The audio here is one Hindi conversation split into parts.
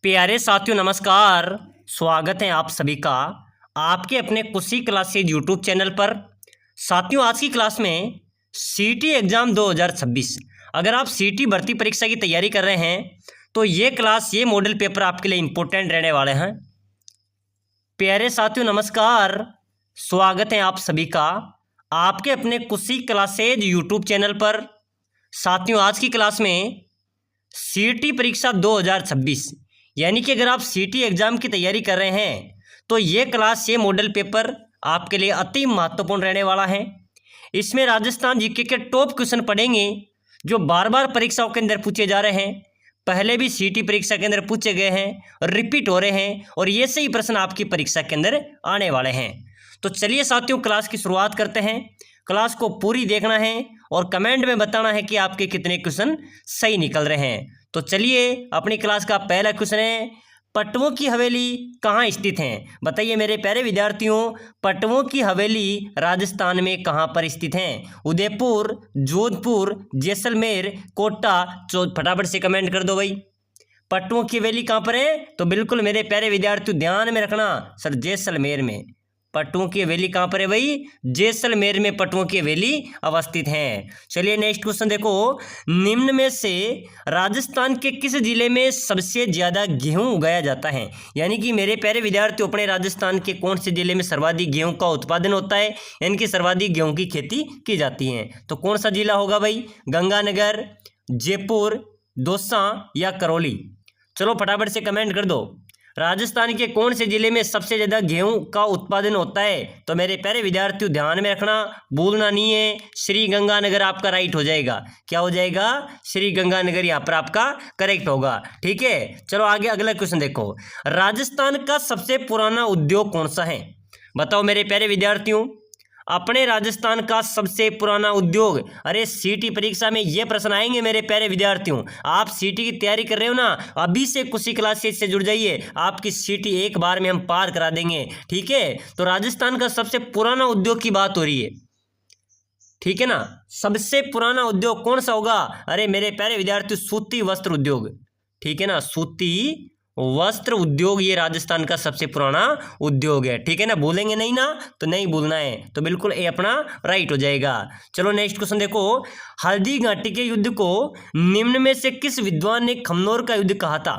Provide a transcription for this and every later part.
प्यारे साथियों नमस्कार। स्वागत है आप सभी का आपके अपने कुशी क्लासेज यूट्यूब चैनल पर। साथियों आज की क्लास में सीटी एग्ज़ाम 2026 अगर आप सीटी भर्ती परीक्षा की तैयारी कर रहे हैं तो ये मॉडल पेपर आपके लिए इम्पोर्टेंट रहने वाले हैं। प्यारे साथियों नमस्कार। स्वागत है आप सभी का आपके अपने कुशी क्लासेज यूट्यूब चैनल पर। साथियों आज की क्लास में सीटी परीक्षा 2026 यानी कि अगर आप सीटी एग्ज़ाम की तैयारी कर रहे हैं तो ये मॉडल पेपर आपके लिए अति महत्वपूर्ण रहने वाला है। इसमें राजस्थान जीके के टॉप क्वेश्चन पढ़ेंगे जो बार बार परीक्षाओं के अंदर पूछे जा रहे हैं, पहले भी सीटी परीक्षा के अंदर पूछे गए हैं, रिपीट हो रहे हैं और ये सही प्रश्न आपकी परीक्षा के अंदर आने वाले हैं। तो चलिए साथियों क्लास की शुरुआत करते हैं। क्लास को पूरी देखना है और कमेंट में बताना है कि आपके कितने क्वेश्चन सही निकल रहे हैं। तो चलिए अपनी क्लास का पहला क्वेश्चन है, पटवों की हवेली कहाँ स्थित है? बताइए मेरे प्यारे विद्यार्थियों, पटवों की हवेली राजस्थान में कहाँ पर स्थित है? उदयपुर, जोधपुर, जैसलमेर, कोटा। फटाफट से कमेंट कर दो भाई। पटवों की हवेली कहाँ पर है? तो बिल्कुल मेरे प्यारे विद्यार्थियों ध्यान में रखना सर, जैसलमेर में। पटुओं की हवेली कहाँ पर है भाई? जैसलमेर में पटुओं की हवेली अवस्थित है। चलिए नेक्स्ट क्वेश्चन देखो, निम्न में से राजस्थान के किस जिले में सबसे ज्यादा गेहूं उगाया जाता है? यानी कि मेरे प्यारे विद्यार्थियों अपने राजस्थान के कौन से जिले में सर्वाधिक गेहूं का उत्पादन होता है, यानी कि सर्वाधिक गेहूं की खेती की जाती है? तो कौन सा जिला होगा भाई? गंगानगर, जयपुर, दौसा या करौली? चलो फटाफट से कमेंट कर दो। राजस्थान के कौन से जिले में सबसे ज़्यादा गेहूं का उत्पादन होता है? तो मेरे प्यारे विद्यार्थियों ध्यान में रखना, भूलना नहीं है, श्री गंगानगर आपका राइट हो जाएगा। क्या हो जाएगा? श्री गंगानगर यहाँ पर आपका करेक्ट होगा। ठीक है, चलो आगे अगला क्वेश्चन देखो, राजस्थान का सबसे पुराना उद्योग कौन सा है? बताओ मेरे प्यारे विद्यार्थियों, अपने राजस्थान का सबसे पुराना उद्योग। अरे सीटी परीक्षा में ये प्रश्न आएंगे मेरे प्यारे विद्यार्थियों। आप सीटी की तैयारी कर रहे हो ना, अभी से कुशी क्लासेस से जुड़ जाइए, आपकी सीटी एक बार में हम पार करा देंगे। ठीक है, तो राजस्थान का सबसे पुराना उद्योग की बात हो रही है, ठीक है ना। सबसे पुराना उद्योग कौन सा होगा? अरे मेरे प्यारे विद्यार्थियों सूती वस्त्र उद्योग, ठीक है ना, सूती वस्त्र उद्योग ये राजस्थान का सबसे पुराना उद्योग है। ठीक है ना, भूलेंगे नहीं ना, तो नहीं भूलना है, तो बिल्कुल ए अपना राइट हो जाएगा। चलो नेक्स्ट क्वेश्चन देखो, हल्दी घाटी के युद्ध को निम्न में से किस विद्वान ने खमनोर का युद्ध कहा था?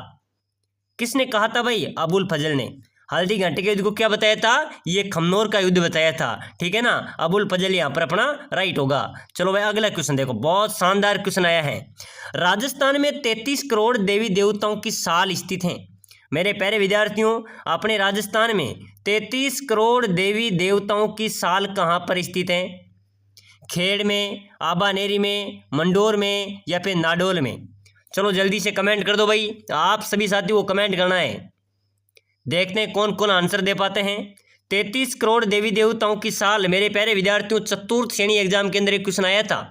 किसने कहा था भाई? अबुल फजल ने। हल्दी घाटी के युद्ध को क्या बताया था? ये खमनोर का युद्ध बताया था। ठीक है ना, अबुल फजल यहाँ पर अपना राइट होगा। चलो भाई अगला क्वेश्चन देखो, बहुत शानदार क्वेश्चन आया है, राजस्थान में 33 करोड़ देवी देवताओं की साल स्थित हैं। मेरे प्यारे विद्यार्थियों अपने राजस्थान में 33 करोड़ देवी देवताओं की साल कहाँ पर स्थित है? खेड़ में, आबानेरी में, मंडोर में या फिर नाडोल में? चलो जल्दी से कमेंट कर दो भाई, आप सभी साथियों को कमेंट करना है। देखते हैं कौन कौन आंसर दे पाते हैं। 33 करोड़ देवी देवताओं की साल मेरे प्यारे विद्यार्थियों चतुर्थ श्रेणी एग्जाम के अंदर एक क्वेश्चन आया था,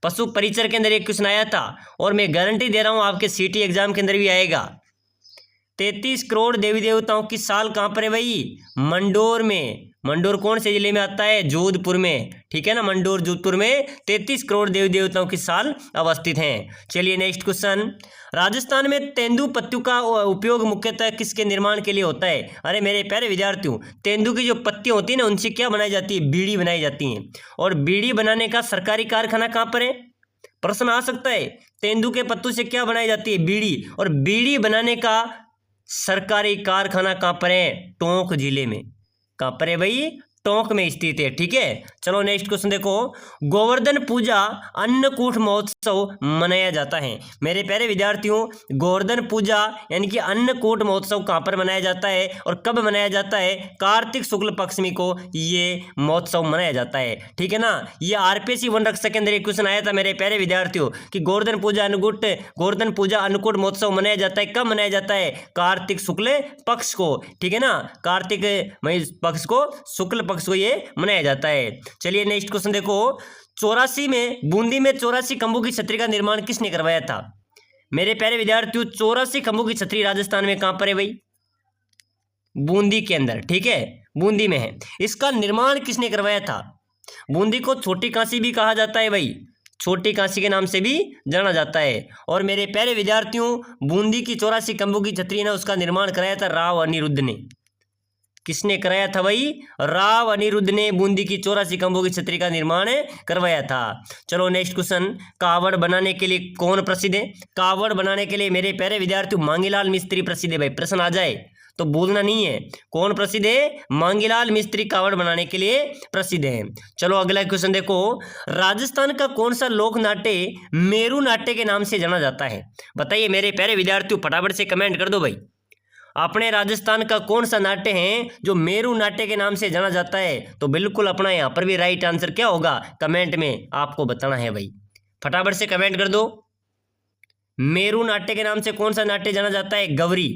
पशु परिचर के अंदर एक क्वेश्चन आया था और मैं गारंटी दे रहा हूं आपके सीटी एग्जाम के अंदर भी आएगा। 33 करोड़ देवी देवताओं की साल कहाँ पर है भाई? मंडोर में। मंडोर कौन से जिले में आता है? जोधपुर में। ठीक है ना, मंडोर जोधपुर में 33 करोड़ देवी देवताओं की साल अवस्थित हैं। चलिए नेक्स्ट क्वेश्चन, राजस्थान में तेंदु पत्तियों का उपयोग मुख्यतः किसके निर्माण के लिए होता है? अरे मेरे प्यारे विद्यार्थियों तेंदु की जो पत्तियां होती है ना, उनसे क्या बनाई जाती है? बीड़ी बनाई जाती है। और बीड़ी बनाने का सरकारी कारखाना कहाँ पर है? प्रश्न आ सकता है, तेंदु के पत्तों से क्या बनाई जाती है? बीड़ी। और बीड़ी बनाने का सरकारी कारखाना कहाँ पर है? टोंक जिले में। कहाँ पर है भाई? टोंक में स्थित है। ठीक है, चलो नेक्स्ट क्वेश्चन देखो, गोवर्धन पूजा अन्नकूट महोत्सव मनाया जाता है। मेरे प्यारे विद्यार्थियों गोवर्धन पूजा यानी कि अन्नकूट महोत्सव कहाँ पर मनाया जाता है और कब मनाया जाता है? कार्तिक शुक्ल पक्षमी को ये महोत्सव मनाया जाता है। ठीक है ना, ये आरपीएससी वन रक्षक के अंदर एक क्वेश्चन आया था मेरे प्यारे विद्यार्थियों कि गोवर्धन पूजा अन्नकूट महोत्सव मनाया जाता है, कब मनाया जाता है? कार्तिक शुक्ल पक्ष को। ठीक है ना, कार्तिक पक्ष को, शुक्ल पक्ष को ये मनाया जाता है। चलिए नेक्स्ट क्वेश्चन देखो, 84 में बूंदी में 84 खंभों की छतरी का निर्माण किसने करवाया था? मेरे प्यारे विद्यार्थियों 84 खंभों की छतरी राजस्थान में कहां पर है भाई? बूंदी के अंदर। ठीक है, बूंदी में है। इसका निर्माण किसने करवाया था? बूंदी को छोटी काशी भी कहा जाता है भाई, छोटी काशी के नाम से भी जाना जाता है। और मेरे प्यारे विद्यार्थियों, बूंदी की 84 खंभों की छतरी ना उसका निर्माण कराया था राव अनिरुद्ध ने। किसने कराया था भाई? राव अनिरुद्ध ने बूंदी की 84 खंभों की छतरी का निर्माण करवाया था। चलो नेक्स्ट क्वेश्चन, कावड़ बनाने के लिए कौन प्रसिद्ध है? कावड़ बनाने के लिए मेरे प्यारे विद्यार्थियों मांगीलाल मिस्त्री प्रसिद्ध है भाई। प्रश्न आ जाए तो बोलना नहीं है। कौन प्रसिद्ध है? मांगीलाल मिस्त्री कावड़ बनाने के लिए प्रसिद्ध है। चलो अगला क्वेश्चन देखो, राजस्थान का कौन सा लोक नाट्य मेरू नाट्य के नाम से जाना जाता है? बताइए मेरे प्यारे विद्यार्थियों, फटाफट से कमेंट कर दो भाई। अपने राजस्थान का कौन सा नाट्य है जो मेरू नाट्य के नाम से जाना जाता है? तो बिल्कुल अपना यहाँ पर भी राइट आंसर क्या होगा, कमेंट में आपको बताना है भाई। फटाफट से कमेंट कर दो। मेरू नाट्य के नाम से कौन सा नाट्य जाना जाता है? गौरी।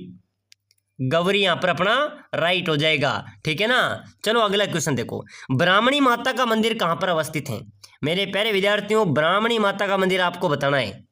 गौरी यहाँ पर अपना राइट हो जाएगा, ठीक है ना। चलो अगला क्वेश्चन देखो, ब्राह्मणी माता का मंदिर कहाँ पर अवस्थित है? मेरे प्यारे विद्यार्थियों, ब्राह्मणी माता का मंदिर आपको बताना है।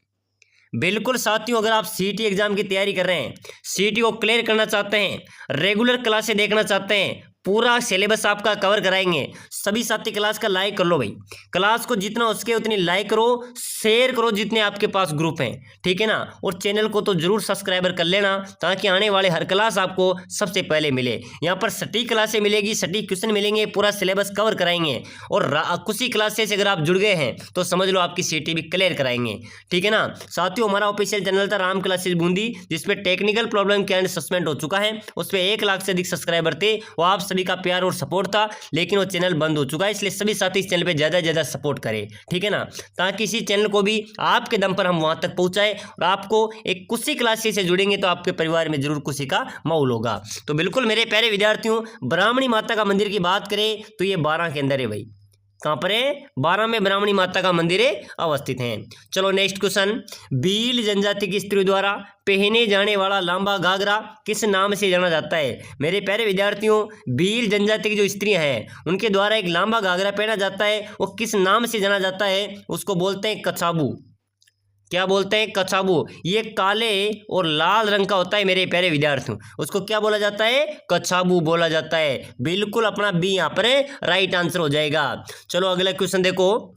बिल्कुल साथियों, अगर आप सीटी एग्जाम की तैयारी कर रहे हैं, सीटी को क्लियर करना चाहते हैं, रेगुलर क्लासें देखना चाहते हैं, पूरा सिलेबस आपका कवर कराएंगे, सभी साथी क्लास का लाइक कर लो भाई। क्लास को जितना हो सके उतनी लाइक करो, शेयर करो जितने आपके पास ग्रुप हैं, ठीक है ना। और चैनल को तो जरूर सब्सक्राइबर कर लेना ताकि आने वाले हर क्लास आपको सबसे पहले मिले। यहाँ पर सटीक क्लासें मिलेगी, सटीक क्वेश्चन मिलेंगे, पूरा सिलेबस कवर कराएंगे। और कुछ ही क्लासेस से अगर आप जुड़ गए हैं तो समझ लो आपकी सीटी भी क्लियर कराएंगे, ठीक है ना। साथियों, हमारा ऑफिशियल चैनल था राम क्लासेस बूंदी, जिसमें टेक्निकल प्रॉब्लम के एंड सस्पेंड हो चुका है। उस पर 1 लाख से अधिक सब्सक्राइबर थे, वो आप सभी का प्यार और सपोर्ट था, लेकिन वो चैनल बंद हो चुका है। इसलिए सभी साथी इस चैनल पे ज़्यादा से ज़्यादा सपोर्ट करें, ठीक है ना, ताकि इसी चैनल को भी आपके दम पर हम वहां तक पहुंचाए। और आपको एक कुछ क्लासेस से जुड़ेंगे तो आपके परिवार में जरूर कुछ का माहौल होगा। तो बिल्कुल मेरे प्यारे विद्यार्थियों, ब्राह्मणी माता का मंदिर की बात करें तो ये 12 के अंदर है भाई। कहाँ पर है? 12 में ब्राह्मणी माता का मंदिर अवस्थित है। चलो नेक्स्ट क्वेश्चन, भील जनजाति की स्त्रियों द्वारा पहने जाने वाला लंबा घाघरा किस नाम से जाना जाता है? मेरे प्यारे विद्यार्थियों, भील जनजाति की जो स्त्रियां हैं उनके द्वारा एक लंबा घाघरा पहना जाता है, वो किस नाम से जाना जाता है? उसको बोलते हैं कछाबू। क्या बोलते हैं? कछाबू। ये काले और लाल रंग का होता है मेरे प्यारे विद्यार्थियों, उसको क्या बोला जाता है? कछाबू बोला जाता है। बिल्कुल अपना बी यहाँ पर राइट आंसर हो जाएगा। चलो अगला क्वेश्चन देखो,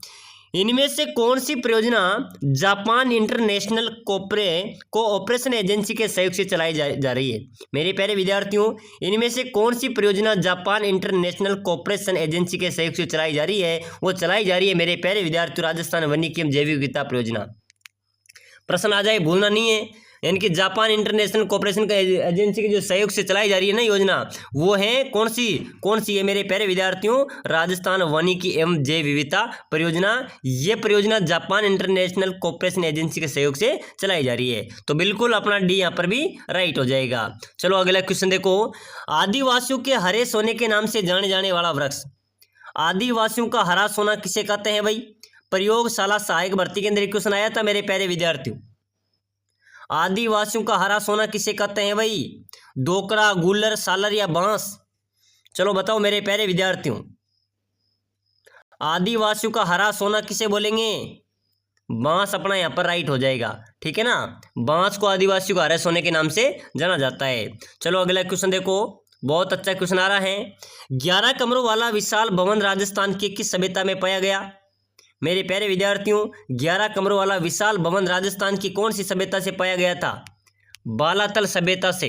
इनमें से कौन सी परियोजना जापान इंटरनेशनल कोऑपरेशन एजेंसी के सहयोग से चलाई जा रही है? मेरे प्यारे विद्यार्थियों, इनमें से कौन सी परियोजना जापान इंटरनेशनल कोऑपरेशन एजेंसी के सहयोग से चलाई जा रही है? वो चलाई जा रही है मेरे प्यारे विद्यार्थियों राजस्थान वन्य एवं जैव विविधता परियोजना। प्रश्न आ जाए, भूलना नहीं है। यानी कि जापान इंटरनेशनल कोऑपरेशन एजेंसी के जो सहयोग से चलाई जा रही है ना योजना, वो है कौन सी है मेरे प्यारे विद्यार्थियों? राजस्थान वानिकी एवं जैव विविधता परियोजना। ये परियोजना जापान इंटरनेशनल कोऑपरेशन एजेंसी के सहयोग से चलाई जा रही है। तो बिल्कुल अपना डी यहाँ पर भी राइट हो जाएगा। चलो अगला क्वेश्चन देखो, आदिवासियों के हरे सोने के नाम से जाने जाने वाला वृक्ष। आदिवासियों का हरा सोना किसे कहते हैं भाई? प्रयोगशाला सहायक भर्ती के अंदर एक क्वेश्चन आया था मेरे प्यारे विद्यार्थियों। आदिवासियों का हरा सोना किसे कहते हैं भाई? डोकरा, गुल्लर, सालर या बांस? चलो बताओ मेरे प्यारे विद्यार्थियों, आदिवासियों का हरा सोना किसे बोलेंगे? बांस अपना यहाँ पर राइट हो जाएगा, ठीक है ना। बांस को आदिवासियों का हरे सोने के नाम से जाना जाता है। चलो अगला क्वेश्चन देखो, बहुत अच्छा क्वेश्चन आ रहा है। 11 कमरों वाला विशाल भवन राजस्थान की किस सभ्यता में पाया गया? मेरे प्यारे विद्यार्थियों, 11 कमरों वाला विशाल भवन राजस्थान की कौन सी सभ्यता से पाया गया था? बालातल सभ्यता से,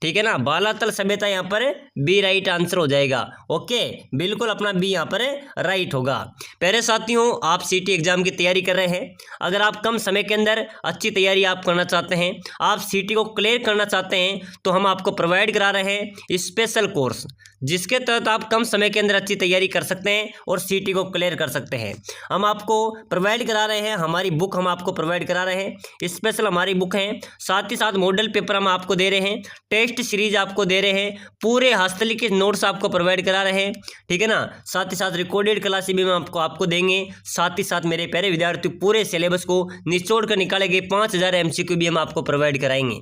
ठीक है ना। बालातल सभ्यता यहाँ पर बी राइट आंसर हो जाएगा। ओके, बिल्कुल अपना बी यहाँ पर राइट होगा। प्यारे साथियों, आप सीटी एग्जाम की तैयारी कर रहे हैं, अगर आप कम समय के अंदर अच्छी तैयारी आप करना चाहते हैं, आप सीटी को क्लियर करना चाहते हैं, तो हम आपको प्रोवाइड करा रहे हैं स्पेशल कोर्स, जिसके तहत आप कम समय के अंदर अच्छी तैयारी कर सकते हैं और सीटी को क्लियर कर सकते हैं। हम आपको प्रोवाइड करा रहे हैं, हमारी बुक हम आपको प्रोवाइड करा रहे हैं, स्पेशल हमारी बुक है। साथ ही साथ मॉडल पेपर हम आपको दे रहे हैं, टेस्ट सीरीज आपको दे रहे हैं, पूरे हस्तलिखित नोट्स आपको प्रोवाइड करा रहे हैं, ठीक है ना। साथ ही साथ रिकॉर्डेड क्लासेस भी हम आपको देंगे। साथ ही साथ मेरे प्यारे विद्यार्थी, पूरे सिलेबस को निचोड़ कर निकाले गए 5000 MCQ भी हम आपको प्रोवाइड कराएंगे।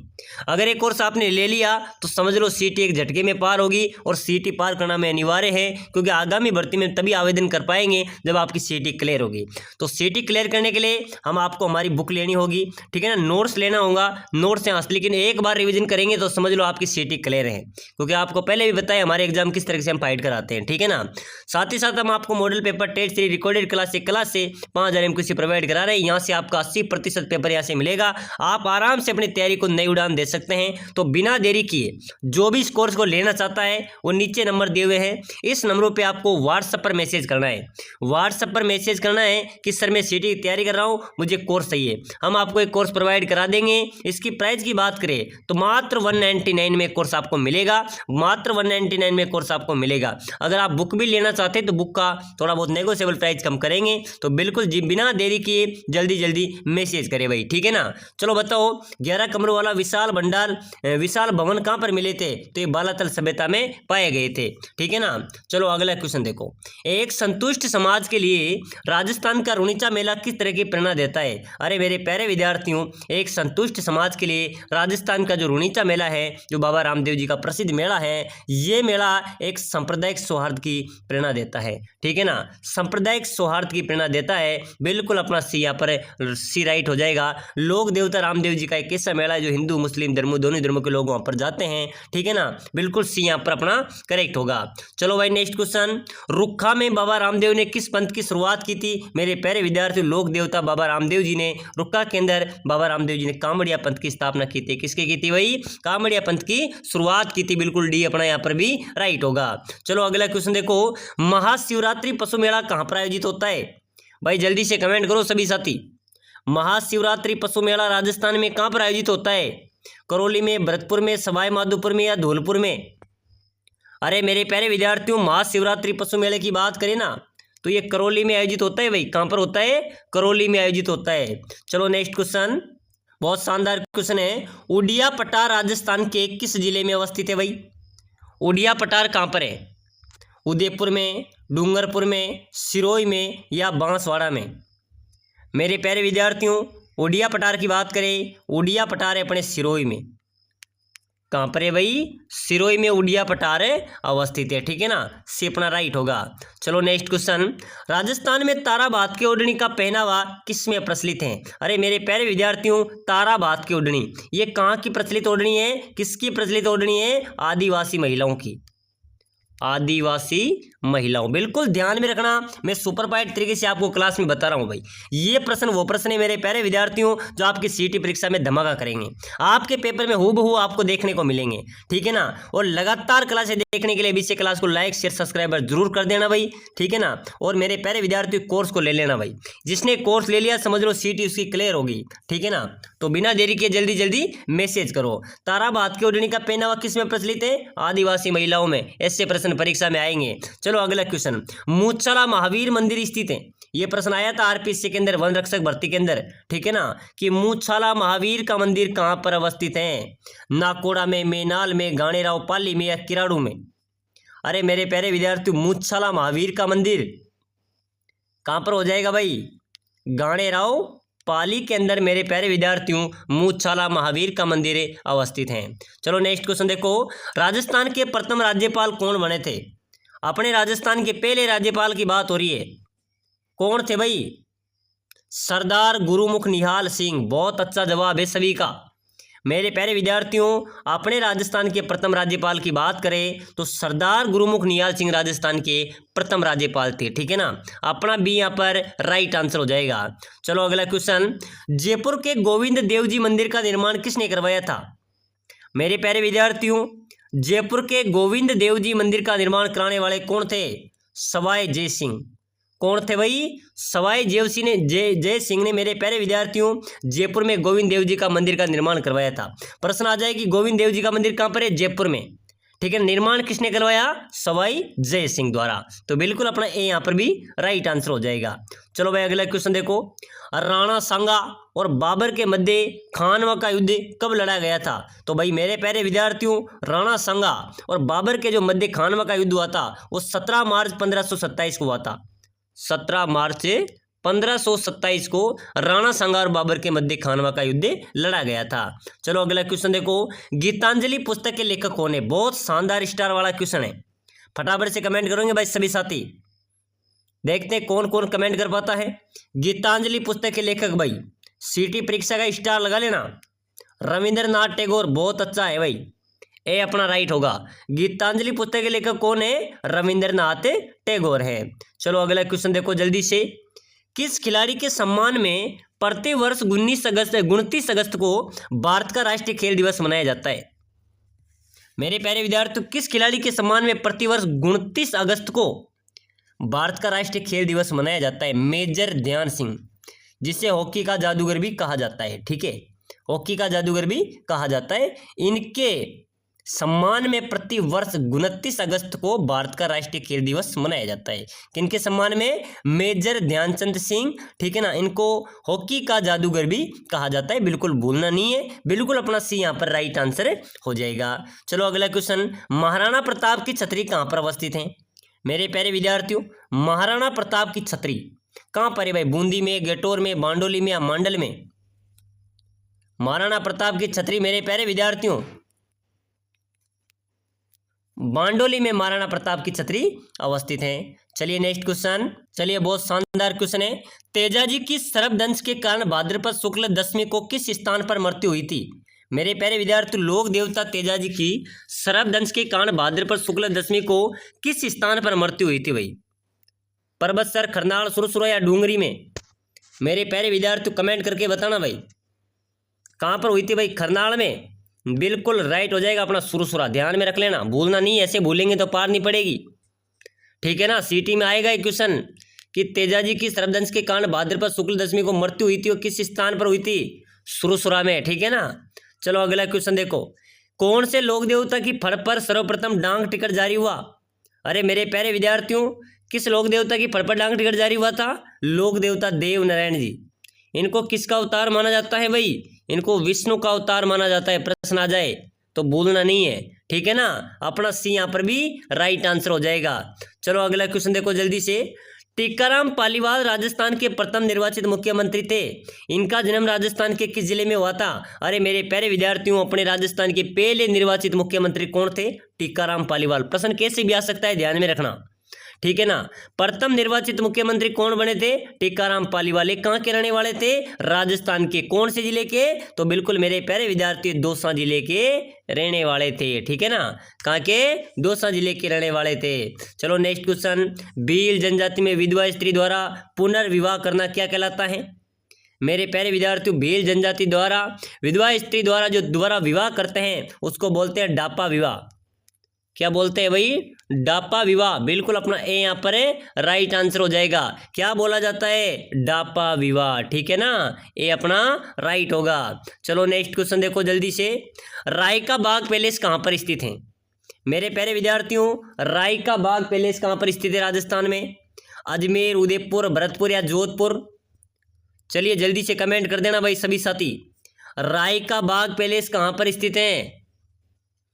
अगर ये कोर्स आपने ले लिया तो समझ लो सीटी एक झटके में पार होगी, और सीटी पार करना में अनिवार्य है, क्योंकि आगामी भर्ती में तभी आवेदन कर पाएंगे जब आपकी सीटी क्लियर होगी। तो सीटी क्लियर करने के लिए हम आपको हमारी बुक लेनी होगी, ठीक है ना, नोट्स लेना होगा। नोट्स से लेकिन एक बार रिविजन करेंगे तो समझ लो आपकी आपकी सीटी क्लियर है, क्योंकि आपको पहले भी बताया हमारे एग्जाम किस तरीके से हम फाइट कराते हैं, ठीक है ना। साथ ही साथ हम आपको model paper test series recorded class से 5000 MQC प्रोवाइड करा रहे हैं। यहाँ से आपका 80% पेपर यहाँ से मिलेगा। आप आराम से अपनी तैयारी को नई उड़ान दे सकते हैं। तो बिना देरी किए जो भी इस कोर्स को लेना चाहता है वो नीचे नंबर दिए हुए हैं, इस नंबरों पे आपको व्हाट्सएप पर मैसेज करना है। व्हाट्सएप पर मैसेज करना है कि सर मैं सीटी की तैयारी कर रहा हूँ, मुझे कोर्स चाहिए। हम आपको एक कोर्स प्रोवाइड करा देंगे। इसकी प्राइस की बात करें तो मात्र 199 में कोर्स आपको मिलेगा, मात्र 199 में कोर्स आपको मिलेगा। अगर आप बुक भी लेना चाहते हैं तो बुक का थोड़ा बहुत नेगोशिएबल प्राइस कम करेंगे। तो बिल्कुल जी बिना देरी किए जल्दी जल्दी मैसेज करें भाई, ठीक है ना। चलो बताओ 11 कमरों वाला विशाल भवन कहाँ पर मिले थे? तो ये बालातल सभ्यता में पाए गए थे, ठीक है ना। चलो अगला क्वेश्चन देखो। एक संतुष्ट समाज के लिए राजस्थान का रुणीचा मेला किस तरह की प्रेरणा देता है? अरे मेरे प्यारे विद्यार्थियों, एक संतुष्ट समाज के लिए राजस्थान का जो रुणीचा मेला है, जो बाबा रामदेव जी का प्रसिद्ध मेला है, ये मेला एक सांप्रदायिक सौहार्द की प्रेरणा देता है, ठीक है ना। सांप्रदायिक सौहार्द की प्रेरणा देता है। बिल्कुल अपना सी यहाँ पर सी राइट हो जाएगा। लोक देवता रामदेव जी का एक ऐसा मेला है जो हिंदू मुस्लिम धर्मों दोनों धर्मों के लोग वहाँ पर जाते हैं, ठीक है ना। बिल्कुल सी यहाँ पर अपना करेक्ट होगा। चलो भाई नेक्स्ट क्वेश्चन। रुक्खा में बाबा रामदेव ने किस पंथ की शुरुआत की थी? मेरे प्यारे विद्यार्थी, लोक देवता बाबा रामदेव जी ने रुक्खा के अंदर बाबा रामदेव जी ने कामड़िया पंथ की स्थापना की थी। किसके की थी भाई? कामड़िया पंथ की शुरुआत की थी। बिल्कुल डी अपना यहाँ पर भी राइट होगा। चलो अगला क्वेश्चन देखो। महाशिवरात्रि पशु मेला कहाँ पर आयोजित होता है? भाई जल्दी से कमेंट करो सभी साथी। महाशिवरात्रि पशु मेला राजस्थान में कहाँ पर आयोजित होता है? करौली में, भरतपुर में, सवाई माधोपुर में या धौलपुर में? अरे मेरे प्यारे विद्यार्थियों, महाशिवरात्रि पशु मेले की बात करें ना तो ये करौली में आयोजित होता है भाई। कहाँ पर होता है? करौली में आयोजित होता है। चलो नेक्स्ट क्वेश्चन, बहुत शानदार क्वेश्चन है। उड़िया पटार राजस्थान के किस जिले में अवस्थित है भाई? उड़िया पटार कहाँ पर है? उदयपुर में, डूंगरपुर में, सिरोही में या बांसवाड़ा में? मेरे प्यारे विद्यार्थियों, उड़िया पटार की बात करें, उड़िया पटार है अपने सिरोही में। कहाँ पर है भाई? सिरोही में उड़िया पटार अवस्थित है, ठीक है ना। सी अपना राइट होगा। चलो नेक्स्ट क्वेश्चन। राजस्थान में ताराबाद की ओढ़नी का पहनावा किस में प्रचलित है? अरे मेरे प्यारे विद्यार्थियों, ताराबाद की ओढ़नी ये कहाँ की प्रचलित ओढ़नी है? किसकी प्रचलित ओढ़नी है? आदिवासी महिलाओं की, आदिवासी महिलाओं। बिल्कुल ध्यान में रखना, मैं सुपर पाइट तरीके से आपको क्लास में बता रहा हूं भाई। ये प्रश्न वो प्रश्न है मेरे प्यारे विद्यार्थियों जो आपकी सीटी परीक्षा में धमाका करेंगे। आपके पेपर में हूबहू आपको देखने को मिलेंगे, ठीक है ना। और लगातार क्लासें देखने के लिए बीच से क्लास को लाइक शेयर सब्सक्राइबर जरूर कर देना भाई, ठीक है ना। और मेरे प्यारे विद्यार्थी कोर्स को ले लेना भाई। जिसने कोर्स ले लिया समझ लो सीटी उसकी क्लियर होगी, ठीक है ना। तो बिना देरी के जल्दी जल्दी मैसेज करो। ताराबाद की ओढ़नी का पहनावा किस में प्रचलित है? आदिवासी महिलाओं में। ऐसे प्रश्न परीक्षा में आएंगे। चलो अगला क्वेश्चन। मूछाला महावीर मंदिर स्थित है। ये प्रश्न आया था आरपीएससी के अंदर, वन रक्षक भर्ती के अंदर, ठीक है ना, कि मूछाला महावीर का मंदिर कहां पर अवस्थित है? नाकोड़ा में, मेनाल में, गाणेराव पाली में या किराड़ू में? अरे मेरे प्यारे विद्यार्थी, मूछाला महावीर का मंदिर कहां पर हो जाएगा भाई? गाणेराव पाली के अंदर मेरे प्यारे विद्यार्थियों मूछाला महावीर का मंदिर अवस्थित है। चलो नेक्स्ट क्वेश्चन देखो। राजस्थान के प्रथम राज्यपाल कौन बने थे? अपने राजस्थान के पहले राज्यपाल की बात हो रही है। कौन थे भाई? सरदार गुरुमुख निहाल सिंह। बहुत अच्छा जवाब है सभी का। मेरे प्यारे विद्यार्थियों, अपने राजस्थान के प्रथम राज्यपाल की बात करें तो सरदार गुरुमुख निहाल सिंह राजस्थान के प्रथम राज्यपाल थे, ठीक है ना। अपना भी यहाँ पर राइट आंसर हो जाएगा। चलो अगला क्वेश्चन। जयपुर के गोविंद देव जी मंदिर का निर्माण किसने करवाया था? मेरे प्यारे विद्यार्थियों, जयपुर के गोविंद देव जी मंदिर का निर्माण कराने वाले कौन थे? सवाई जय सिंह। कौन थे भाई? सवाई जय सिंह ने मेरे प्यारे विद्यार्थियों जयपुर में गोविंद देव जी का मंदिर का निर्माण करवाया था। प्रश्न आ जाए कि गोविंद देव जी का मंदिर कहाँ पर है? जयपुर में, ठीक है। निर्माण किसने करवाया? सवाई जय सिंह द्वारा। तो बिल्कुल अपना ए यहाँ पर भी राइट आंसर हो जाएगा। चलो भाई अगला क्वेश्चन देखो। राणा सांगा और बाबर के मध्य खानवा का युद्ध कब लड़ा गया था? तो भाई मेरे प्यारे विद्यार्थियों, राणा सांगा और बाबर के जो मध्य खानवा का युद्ध हुआ था वो 17 मार्च 1527 को हुआ था। 17 मार्च 1527 को राणा सांगा और बाबर के मध्य खानवा का युद्ध लड़ा गया था। चलो अगला क्वेश्चन देखो। गीतांजलि पुस्तक के लेखक कौन है? बहुत शानदार स्टार वाला क्वेश्चन है। फटाफट से कमेंट करोगे भाई सभी साथी। देखते हैं कौन कौन कमेंट कर पाता है। गीतांजलि पुस्तक के लेखक भाई सीटी परीक्षा का स्टार लगा लेना। रविंद्रनाथ टैगोर, बहुत अच्छा है भाई। ए अपना राइट होगा। गीतांजलि पुस्तक के लेखक कौन है? रविंद्रनाथ टैगोर है। चलो अगला क्वेश्चन देखो जल्दी से। किस खिलाड़ी के सम्मान में प्रति वर्ष 29 अगस्त को भारत का राष्ट्रीय खेल दिवस मनाया जाता है? मेरे प्यारे विद्यार्थियों, किस खिलाड़ी के सम्मान में प्रतिवर्ष 29 अगस्त को भारत का राष्ट्रीय खेल दिवस मनाया जाता है? मेजर ध्यान सिंह, जिसे हॉकी का जादूगर भी कहा जाता है। ठीक है, हॉकी का जादूगर भी कहा जाता है। इनके सम्मान में प्रति वर्ष 29 अगस्त को भारत का राष्ट्रीय खेल दिवस मनाया जाता है। किनके सम्मान में? मेजर ध्यानचंद सिंह। ठीक है ना, इनको हॉकी का जादूगर भी कहा जाता है, बिल्कुल भूलना नहीं है। बिल्कुल अपना सी यहाँ पर राइट आंसर हो जाएगा। चलो अगला क्वेश्चन। महाराणा प्रताप की छतरी कहाँ पर अवस्थित है? मेरे प्यारे विद्यार्थियों, महाराणा प्रताप की छतरी कहाँ पर है भाई? बूंदी में, गेटोर में, बांडोली में या मांडल में? महाराणा प्रताप की छतरी मेरे प्यारे विद्यार्थियों बांडोली में महाराणा प्रताप की छतरी अवस्थित है। चलिए नेक्स्ट क्वेश्चन। चलिए बहुत शानदार क्वेश्चन है। तेजाजी की सर्पदंश के कारण भाद्रपद शुक्ल दशमी को किस स्थान पर मृत्यु हुई थी? मेरे प्यारे विद्यार्थी, लोक देवता तेजाजी की सर्पदंश के कारण भाद्रपद शुक्ल दशमी को किस स्थान पर मृत्यु हुई थी भाई? परबतसर, खरनाल, सुरसुरा या डूंगरी में? मेरे प्यारे विद्यार्थी कमेंट करके बताना भाई, कहाँ पर हुई थी भाई? खरनाल में। बिल्कुल राइट हो जाएगा अपना सुरसुरा। ध्यान में रख लेना, भूलना नहीं, ऐसे भूलेंगे तो पार नहीं पड़ेगी। ठीक है ना, सीटी में आएगा एक क्वेश्चन कि तेजाजी की सर्पदंश के कारण भाद्रपद शुक्ल दशमी को मृत्यु हुई थी और किस स्थान पर हुई थी? सुरसुरा में। ठीक है ना। चलो अगला क्वेश्चन देखो। कौन से लोक देवता की फड़ पर सर्वप्रथम डांग टिकट जारी हुआ? अरे मेरे प्यारे विद्यार्थियों, किस लोक देवता की फड़ पर डांग टिकट जारी हुआ था? लोक देवता देव नारायण जी। इनको किसका अवतार माना जाता है भाई? इनको विष्णु का अवतार माना जाता है। प्रश्न आ जाए तो भूलना नहीं है। ठीक है ना, अपना सी यहाँ पर भी राइट आंसर हो जाएगा। चलो अगला क्वेश्चन देखो जल्दी से। टीकाराम पालीवाल राजस्थान के प्रथम निर्वाचित मुख्यमंत्री थे। इनका जन्म राजस्थान के किस जिले में हुआ था? अरे मेरे प्यारे विद्यार्थियों, अपने राजस्थान के पहले निर्वाचित मुख्यमंत्री कौन थे? टीकाराम पालीवाल। प्रश्न कैसे भी आ सकता है, ध्यान में रखना। ठीक है ना, प्रथम निर्वाचित मुख्यमंत्री कौन बने थे? टीकाराम पालीवाल। कहाँ के रहने वाले थे? राजस्थान के। कौन से जिले के? तो बिल्कुल मेरे प्यारे विद्यार्थी दौसा जिले के रहने वाले थे। ठीक है ना, कहाँ के? दौसा जिले के रहने वाले थे। चलो नेक्स्ट क्वेश्चन। भील जनजाति में विधवा स्त्री द्वारा पुनर्विवाह करना क्या कहलाता है? मेरे प्यारे विद्यार्थियों, भील जनजाति द्वारा विधवा स्त्री द्वारा जो दोबारा विवाह करते हैं उसको बोलते हैं डापा विवाह। क्या बोलते हैं भाई? डापा विवाह। बिल्कुल अपना ए यहाँ पर है राइट आंसर हो जाएगा। क्या बोला जाता है? डापा विवाह। ठीक है ना, ए अपना राइट होगा। चलो नेक्स्ट क्वेश्चन देखो जल्दी से। राय का बाग पैलेस कहाँ पर स्थित है? मेरे प्यारे विद्यार्थियों, राय का बाग पैलेस कहाँ पर स्थित है राजस्थान में? अजमेर, उदयपुर, भरतपुर या जोधपुर? चलिए जल्दी से कमेंट कर देना भाई सभी साथी। राय का बाग पैलेस कहाँ पर स्थित है?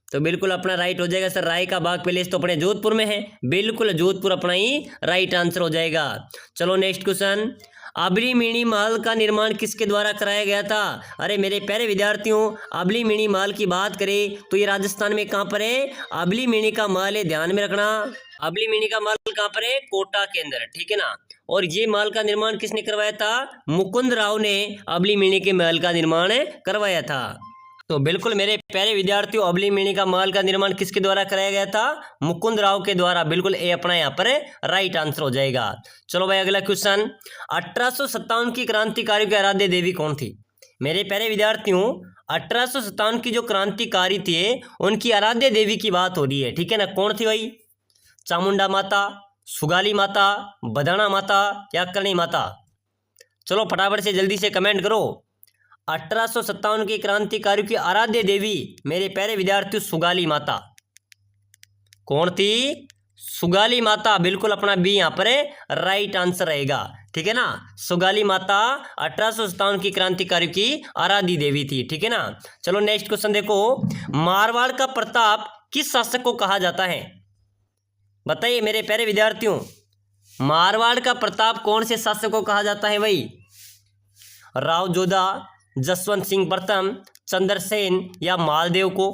तो बिल्कुल अपना राइट हो जाएगा सर। राय का बाग पैलेस तो अपने जोधपुर में है। बिल्कुल जोधपुर अपना ही राइट आंसर हो जाएगा। चलो नेक्स्ट क्वेश्चन। अबलीमिणी महल का निर्माण किसके द्वारा कराया गया था? अरे मेरे प्यारे विद्यार्थियों, अबलीमिणी महल की बात करें तो ये राजस्थान में कहाँ पर है? अबलीमिणी का महल है, ध्यान में रखना। अबलीमिणी का महल कहाँ पर है? कोटा के अंदर। ठीक है ना, और ये महल का निर्माण किसने करवाया था? मुकुंद राव ने अबलीमिणी के महल का निर्माण करवाया था। तो बिल्कुल मेरे प्यारे विद्यार्थियों, अबलीमिणी का महल का निर्माण किसके द्वारा कराया गया था? मुकुंद राव के द्वारा। बिल्कुल ए अपना यहाँ पर राइट आंसर हो जाएगा। चलो भाई अगला क्वेश्चन। 1857 की क्रांतिकारी की आराध्य देवी कौन थी? मेरे प्यारे विद्यार्थियों, 1857 की जो क्रांतिकारी थे उनकी आराध्य देवी की बात हो रही है। ठीक है ना, कौन थी भाई? चामुंडा माता, सुगाली माता, बदाना माता या करणी माता? चलो फटाफट से जल्दी से कमेंट करो। 1857 की क्रांतिकारियों की आराध्य देवी मेरे प्यारे विद्यार्थियों सुगाली माता। कौन थी? सुगाली माता। बिल्कुल अपना बी यहाँ पर राइट आंसर रहेगा। ठीक है ना, सुगाली माता 1857 की क्रांतिकारियों की आराध्य देवी थी। ठीक है ना। चलो नेक्स्ट क्वेश्चन देखो। मारवाड़ का प्रताप किस शासक को कहा जाता है? बताइए मेरे प्यारे विद्यार्थियों, मारवाड़ का प्रताप कौन से शासक को कहा जाता है भाई? राव जोधा, जसवंत सिंह प्रथम, चंद्रसेन या मालदेव को?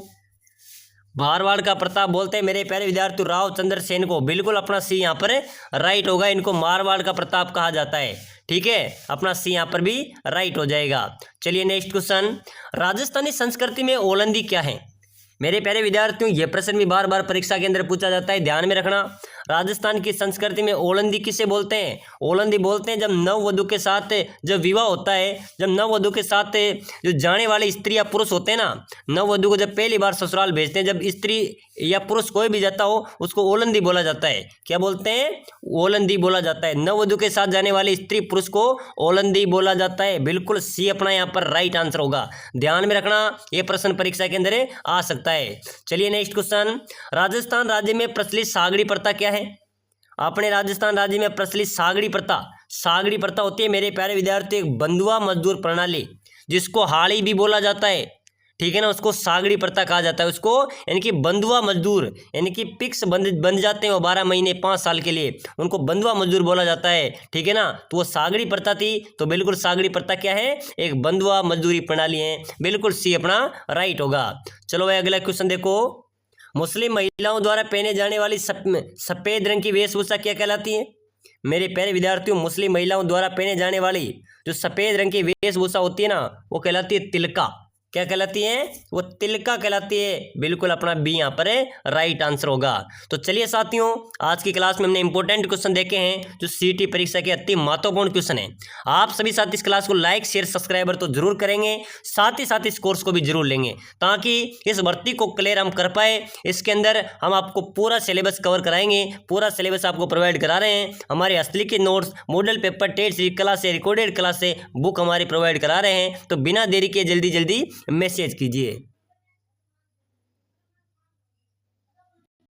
मारवाड़ का प्रताप बोलते हैं मेरे प्यारे विद्यार्थी राव चंद्रसेन को। बिल्कुल अपना सी यहाँ पर राइट होगा। इनको मारवाड़ का प्रताप कहा जाता है। ठीक है, अपना सी यहाँ पर भी राइट हो जाएगा। चलिए नेक्स्ट क्वेश्चन। राजस्थानी संस्कृति में ओलंदी क्या है? मेरे प्यारे विद्यार्थियों, यह प्रश्न भी बार बार परीक्षा के अंदर पूछा जाता है, ध्यान में रखना। राजस्थान की संस्कृति में ओलंदी किसे बोलते हैं? ओलंदी बोलते हैं जब नववधु के साथ जब विवाह होता है, जब नववधु के साथ जो जाने वाले स्त्री या पुरुष होते हैं ना, नववधु को जब पहली बार ससुराल भेजते हैं, जब स्त्री या पुरुष कोई भी जाता हो उसको ओलंदी बोला जाता है। क्या बोलते हैं? ओलंदी बोला जाता है। नववधु के साथ जाने वाले स्त्री पुरुष को ओलंदी बोला जाता है। बिल्कुल सी अपना यहाँ पर राइट आंसर होगा, ध्यान में रखना, ये प्रश्न परीक्षा के अंदर आ सकता है। चलिए नेक्स्ट क्वेश्चन, राजस्थान राज्य में प्रचलित सागड़ी प्रथा क्या है? अपने राजस्थान राज्य में प्रचलित सागड़ी प्रथा होती है मेरे प्यारे विद्यार्थी एक बंधुआ मजदूर प्रणाली, जिसको हाड़ी भी बोला जाता है, ठीक है ना, उसको सागड़ी प्रथा कहा जाता है। उसको यानी कि बंधुआ मजदूर, यानी कि फिक्स बन जाते हैं वो 12 महीने 5 साल के लिए, उनको बंधुआ मजदूर बोला जाता है, ठीक है ना। तो वो सागड़ी प्रथा थी, तो बिल्कुल सागड़ी प्रथा क्या है? एक बंधुआ मजदूरी प्रणाली है। बिल्कुल सी अपना राइट होगा। चलो भाई अगला क्वेश्चन देखो, मुस्लिम महिलाओं द्वारा पहने जाने वाली सफेद रंग की वेशभूषा क्या कहलाती है? मेरे प्यारे विद्यार्थियों, मुस्लिम महिलाओं द्वारा पहने जाने वाली जो सफेद रंग की वेशभूषा होती है ना, वो कहलाती है तिलका। क्या कहलाती है? वो तिलका कहलाती है। बिल्कुल अपना बी यहाँ पर राइट आंसर होगा। तो चलिए साथियों, आज की क्लास में हमने इंपॉर्टेंट क्वेश्चन देखे हैं जो सीटी परीक्षा के अति महत्वपूर्ण क्वेश्चन है। आप सभी साथी इस क्लास को लाइक शेयर सब्सक्राइबर तो जरूर करेंगे, साथ ही साथ इस कोर्स को भी जरूर लेंगे, ताकि इस भर्ती को क्लियर हम कर पाए। इसके अंदर हम आपको पूरा सिलेबस कवर कराएंगे, पूरा सिलेबस आपको प्रोवाइड करा रहे हैं। हमारे हस्तलिखित notes, model paper, test class से, रिकॉर्डेड क्लास से बुक हमारी प्रोवाइड करा रहे हैं। तो बिना देरी के जल्दी मैसेज कीजिए।